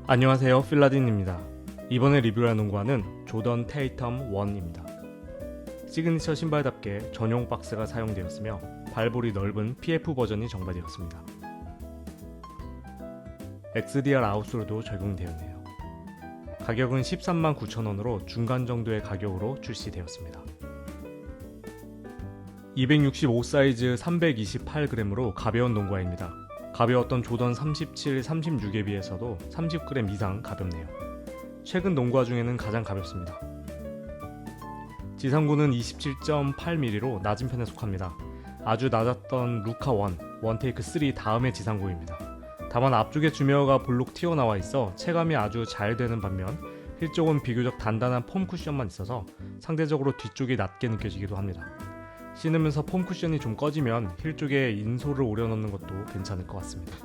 안녕하세요, 필라딘입니다. 이번에 리뷰할 농구화는 조던 테이텀 1입니다. 시그니처 신발답게 전용 박스가 사용되었으며 발볼이 넓은 PF 버전이 정발되었습니다. XDR 아웃솔도 적용되었네요. 가격은 13만 9천원으로 중간 정도의 가격으로 출시되었습니다. 265 사이즈 328g으로 가벼운 농구화입니다. 가벼웠던 조던 37, 36에 비해서도 30g 이상 가볍네요. 최근 농구화 중에는 가장 가볍습니다. 지상고는 27.8mm로 낮은 편에 속합니다. 아주 낮았던 루카 1, 원테이크 3 다음의 지상고입니다. 다만 앞쪽에 주메어가 볼록 튀어나와 있어 체감이 아주 잘 되는 반면 힐 쪽은 비교적 단단한 폼 쿠션만 있어서 상대적으로 뒤쪽이 낮게 느껴지기도 합니다. 신으면서 폼 쿠션이 좀 꺼지면 힐 쪽에 인솔을 오려놓는 것도 괜찮을 것 같습니다.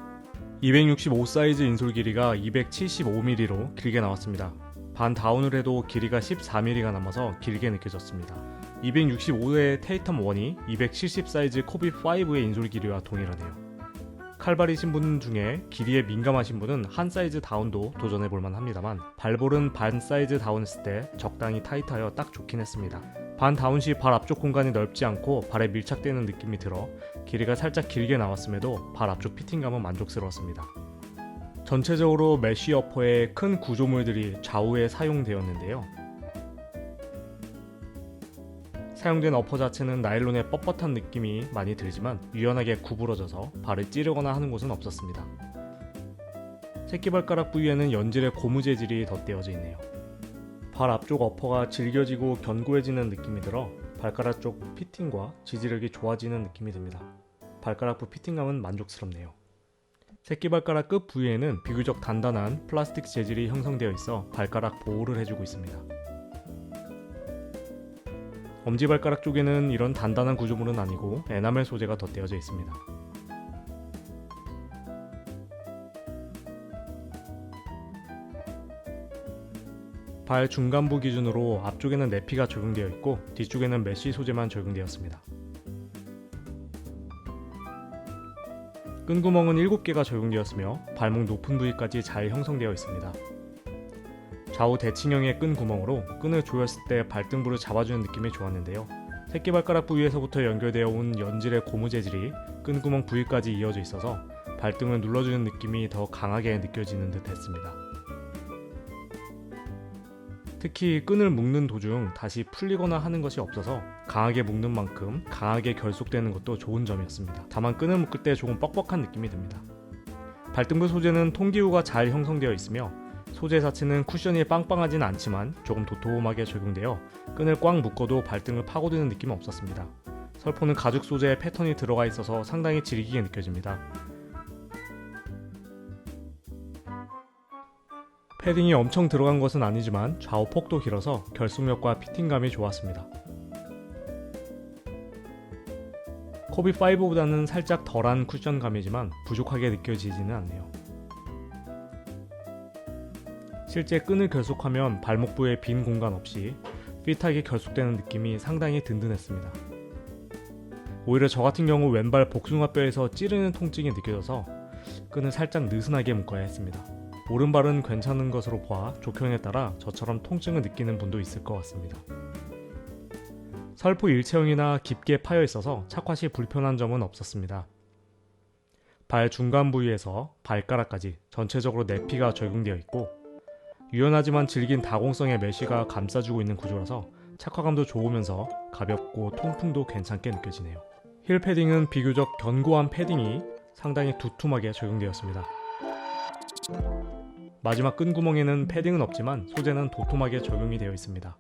265 사이즈 인솔 길이가 275mm로 길게 나왔습니다. 반 다운을 해도 길이가 14mm가 남아서 길게 느껴졌습니다. 265의 테이텀 1이 270 사이즈 코비 5의 인솔 길이와 동일하네요. 칼발이신 분 중에 길이에 민감하신 분은 한 사이즈 다운도 도전해볼만 합니다만 발볼은 반 사이즈 다운했을 때 적당히 타이트하여 딱 좋긴 했습니다. 반 다운 시 발 앞쪽 공간이 넓지 않고 발에 밀착되는 느낌이 들어 길이가 살짝 길게 나왔음에도 발 앞쪽 피팅감은 만족스러웠습니다. 전체적으로 메쉬 어퍼에 큰 구조물들이 좌우에 사용되었는데요. 사용된 어퍼 자체는 나일론의 뻣뻣한 느낌이 많이 들지만 유연하게 구부러져서 발을 찌르거나 하는 곳은 없었습니다. 새끼발가락 부위에는 연질의 고무 재질이 덧대어져 있네요. 발 앞쪽 어퍼가 질겨지고 견고해지는 느낌이 들어 발가락 쪽 피팅과 지지력이 좋아지는 느낌이 듭니다. 발가락부 피팅감은 만족스럽네요. 새끼발가락 끝 부위에는 비교적 단단한 플라스틱 재질이 형성되어 있어 발가락 보호를 해주고 있습니다. 엄지발가락 쪽에는 이런 단단한 구조물은 아니고 에나멜 소재가 덧대어져 있습니다. 발 중간부 기준으로 앞쪽에는 내피가 적용되어 있고 뒤쪽에는 메쉬 소재만 적용되었습니다. 끈구멍은 7개가 적용되었으며 발목 높은 부위까지 잘 형성되어 있습니다. 좌우 대칭형의 끈 구멍으로 끈을 조였을 때 발등부를 잡아주는 느낌이 좋았는데요. 새끼발가락 부위에서부터 연결되어 온 연질의 고무 재질이 끈 구멍 부위까지 이어져 있어서 발등을 눌러주는 느낌이 더 강하게 느껴지는 듯 했습니다. 특히 끈을 묶는 도중 다시 풀리거나 하는 것이 없어서 강하게 묶는 만큼 강하게 결속되는 것도 좋은 점이었습니다. 다만 끈을 묶을 때 조금 뻑뻑한 느낌이 듭니다. 발등부 소재는 통기후가 잘 형성되어 있으며 소재 자체는 쿠션이 빵빵하진 않지만 조금 도톰하게 적용되어 끈을 꽉 묶어도 발등을 파고드는 느낌은 없었습니다. 설포는 가죽 소재의 패턴이 들어가 있어서 상당히 질기게 느껴집니다. 패딩이 엄청 들어간 것은 아니지만 좌우 폭도 길어서 결속력과 피팅감이 좋았습니다. 코비5보다는 살짝 덜한 쿠션감이지만 부족하게 느껴지지는 않네요. 실제 끈을 결속하면 발목부에 빈 공간 없이 핏하게 결속되는 느낌이 상당히 든든했습니다. 오히려 저 같은 경우 왼발 복숭아뼈에서 찌르는 통증이 느껴져서 끈을 살짝 느슨하게 묶어야 했습니다. 오른발은 괜찮은 것으로 봐 족형에 따라 저처럼 통증을 느끼는 분도 있을 것 같습니다. 설포 일체형이나 깊게 파여 있어서 착화 시 불편한 점은 없었습니다. 발 중간 부위에서 발가락까지 전체적으로 내피가 적용되어 있고 유연하지만 질긴 다공성의 메쉬가 감싸주고 있는 구조라서 착화감도 좋으면서 가볍고 통풍도 괜찮게 느껴지네요. 힐 패딩은 비교적 견고한 패딩이 상당히 두툼하게 적용되었습니다. 마지막 끈구멍에는 패딩은 없지만 소재는 도톰하게 적용이 되어 있습니다.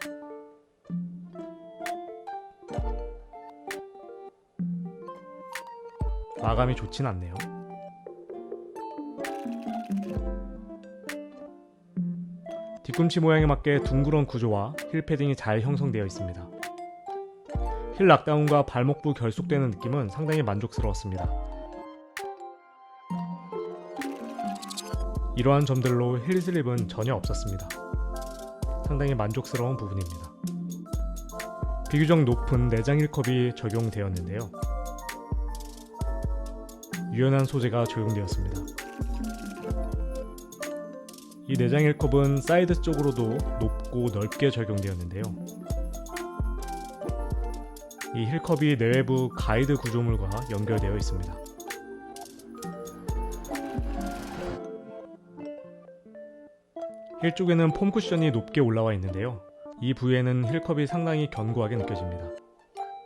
마감이 좋진 않네요. 뒤꿈치 모양에 맞게 둥그런 구조와 힐 패딩이 잘 형성되어 있습니다. 힐 락다운과 발목부 결속되는 느낌은 상당히 만족스러웠습니다. 이러한 점들로 힐 슬립은 전혀 없었습니다. 상당히 만족스러운 부분입니다. 비교적 높은 내장 힐컵이 적용되었는데요. 유연한 소재가 적용되었습니다. 이 내장 힐컵은 사이드 쪽으로도 높고 넓게 적용되었는데요. 이 힐컵이 내외부 가이드 구조물과 연결되어 있습니다. 힐 쪽에는 폼 쿠션이 높게 올라와 있는데요. 이 부위에는 힐컵이 상당히 견고하게 느껴집니다.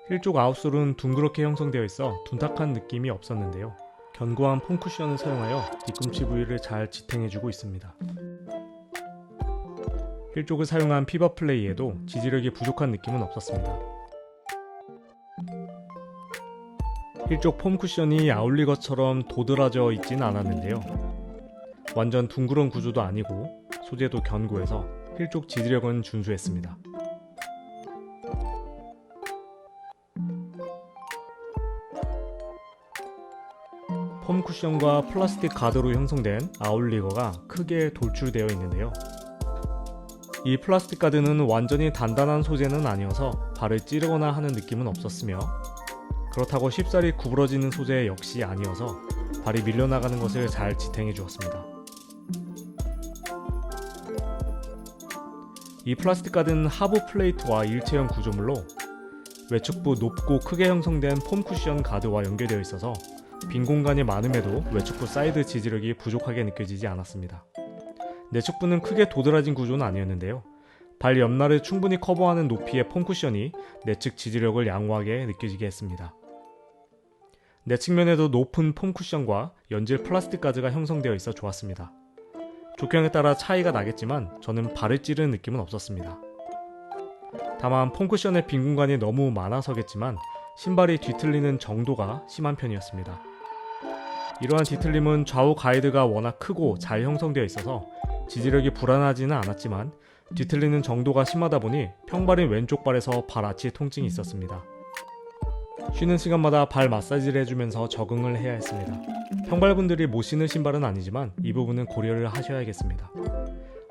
힐 쪽 아웃솔은 둥그렇게 형성되어 있어 둔탁한 느낌이 없었는데요. 견고한 폼 쿠션을 사용하여 뒤꿈치 부위를 잘 지탱해주고 있습니다. 힐 쪽을 사용한 피벗 플레이에도 지지력이 부족한 느낌은 없었습니다. 힐 쪽 폼 쿠션이 아울리거처럼 도드라져 있진 않았는데요. 완전 둥그런 구조도 아니고 소재도 견고해서 힐 쪽 지지력은 준수했습니다. 폼 쿠션과 플라스틱 가드로 형성된 아웃리거가 크게 돌출되어 있는데요. 이 플라스틱 가드는 완전히 단단한 소재는 아니어서 발을 찌르거나 하는 느낌은 없었으며, 그렇다고 쉽사리 구부러지는 소재 역시 아니어서 발이 밀려나가는 것을 잘 지탱해 주었습니다. 이 플라스틱 가드는 하부 플레이트와 일체형 구조물로 외측부 높고 크게 형성된 폼 쿠션 가드와 연결되어 있어서 빈 공간이 많음에도 외측부 사이드 지지력이 부족하게 느껴지지 않았습니다. 내측부는 크게 도드라진 구조는 아니었는데요. 발 옆날을 충분히 커버하는 높이의 폼 쿠션이 내측 지지력을 양호하게 느껴지게 했습니다. 내측면에도 높은 폼 쿠션과 연질 플라스틱 가드가 형성되어 있어 좋았습니다. 족형에 따라 차이가 나겠지만 저는 발을 찌르는 느낌은 없었습니다. 다만 폼 쿠션의 빈 공간이 너무 많아서겠지만 신발이 뒤틀리는 정도가 심한 편이었습니다. 이러한 뒤틀림은 좌우 가이드가 워낙 크고 잘 형성되어 있어서 지지력이 불안하지는 않았지만 뒤틀리는 정도가 심하다 보니 평발인 왼쪽 발에서 발 아치 통증이 있었습니다. 쉬는 시간마다 발 마사지를 해주면서 적응을 해야 했습니다. 평발분들이 못 신을 신발은 아니지만 이 부분은 고려를 하셔야겠습니다.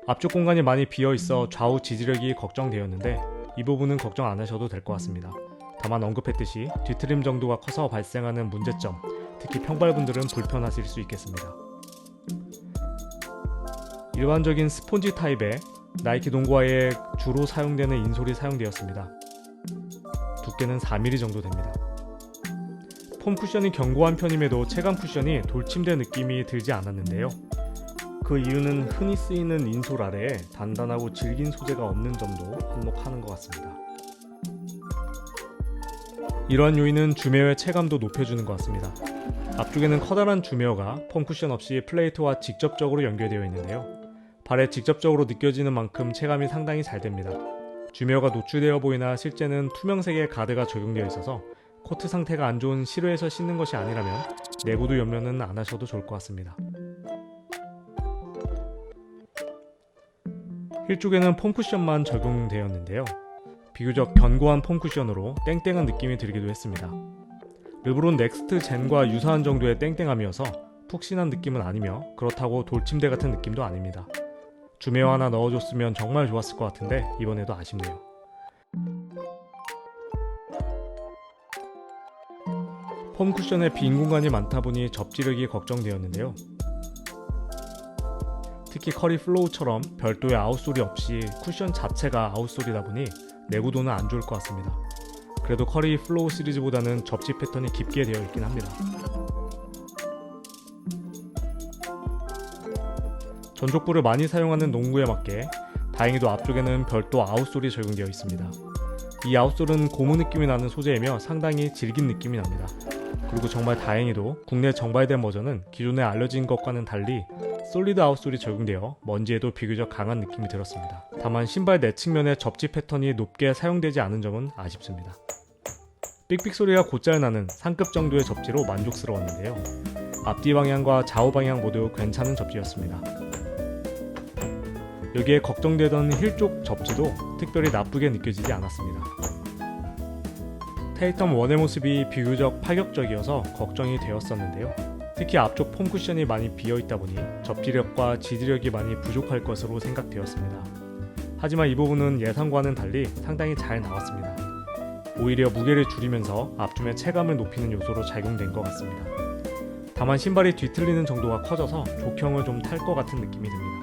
앞쪽 공간이 많이 비어있어 좌우 지지력이 걱정되었는데 이 부분은 걱정 안 하셔도 될 것 같습니다. 다만 언급했듯이 뒤틀림 정도가 커서 발생하는 문제점, 특히 평발분들은 불편하실 수 있겠습니다. 일반적인 스폰지 타입의 나이키 농구화에 주로 사용되는 인솔이 사용되었습니다. 두께는 4mm 정도 됩니다. 폼 쿠션이 견고한 편임에도 체감 쿠션이 돌침된 느낌이 들지 않았는데요. 그 이유는 흔히 쓰이는 인솔 아래에 단단하고 질긴 소재가 없는 점도 한몫하는 것 같습니다. 이러한 요인은 주메어의 체감도 높여주는 것 같습니다. 앞쪽에는 커다란 주메어가 폼 쿠션 없이 플레이트와 직접적으로 연결되어 있는데요. 발에 직접적으로 느껴지는 만큼 체감이 상당히 잘 됩니다. 주메어가 노출되어 보이나 실제는 투명색의 가드가 적용되어 있어서 코트 상태가 안 좋은 실외에서 신는 것이 아니라면 내구도 염려는 안 하셔도 좋을 것 같습니다. 힐 쪽에는 폼 쿠션만 적용되었는데요. 비교적 견고한 폼 쿠션으로 땡땡한 느낌이 들기도 했습니다. 르브론 넥스트 젠과 유사한 정도의 땡땡함이어서 푹신한 느낌은 아니며 그렇다고 돌침대 같은 느낌도 아닙니다. 주메어 하나 넣어줬으면 정말 좋았을 것 같은데 이번에도 아쉽네요. 폼 쿠션에 빈 공간이 많다 보니 접지력이 걱정되었는데요. 특히 커리 플로우처럼 별도의 아웃솔이 없이 쿠션 자체가 아웃솔이다 보니 내구도는 안 좋을 것 같습니다. 그래도 커리 플로우 시리즈보다는 접지 패턴이 깊게 되어 있긴 합니다. 전족부를 많이 사용하는 농구에 맞게 다행히도 앞쪽에는 별도 아웃솔이 적용되어 있습니다. 이 아웃솔은 고무 느낌이 나는 소재이며 상당히 질긴 느낌이 납니다. 그리고 정말 다행히도 국내 정발된 버전은 기존에 알려진 것과는 달리 솔리드 아웃솔이 적용되어 먼지에도 비교적 강한 느낌이 들었습니다. 다만 신발 내측면의 접지 패턴이 높게 사용되지 않은 점은 아쉽습니다. 삑삑 소리가 곧잘 나는 상급 정도의 접지로 만족스러웠는데요. 앞뒤 방향과 좌우 방향 모두 괜찮은 접지였습니다. 여기에 걱정되던 힐 쪽 접지도 특별히 나쁘게 느껴지지 않았습니다. 테이텀 1의 모습이 비교적 파격적이어서 걱정이 되었었는데요. 특히 앞쪽 폼 쿠션이 많이 비어있다 보니 접지력과 지지력이 많이 부족할 것으로 생각되었습니다. 하지만 이 부분은 예상과는 달리 상당히 잘 나왔습니다. 오히려 무게를 줄이면서 앞춤의 체감을 높이는 요소로 작용된 것 같습니다. 다만 신발이 뒤틀리는 정도가 커져서 족형을 좀 탈 것 같은 느낌이 듭니다.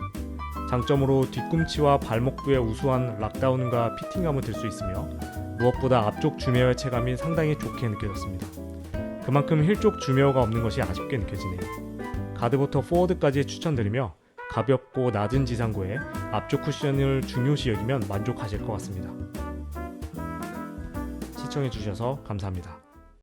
장점으로 뒤꿈치와 발목부의 우수한 락다운과 피팅감을 들 수 있으며 무엇보다 앞쪽 주메어의 체감이 상당히 좋게 느껴졌습니다. 그만큼 힐 쪽 주메어가 없는 것이 아쉽게 느껴지네요. 가드부터 포워드까지 추천드리며 가볍고 낮은 지상고에 앞쪽 쿠션을 중요시 여기면 만족하실 것 같습니다. 시청해주셔서 감사합니다.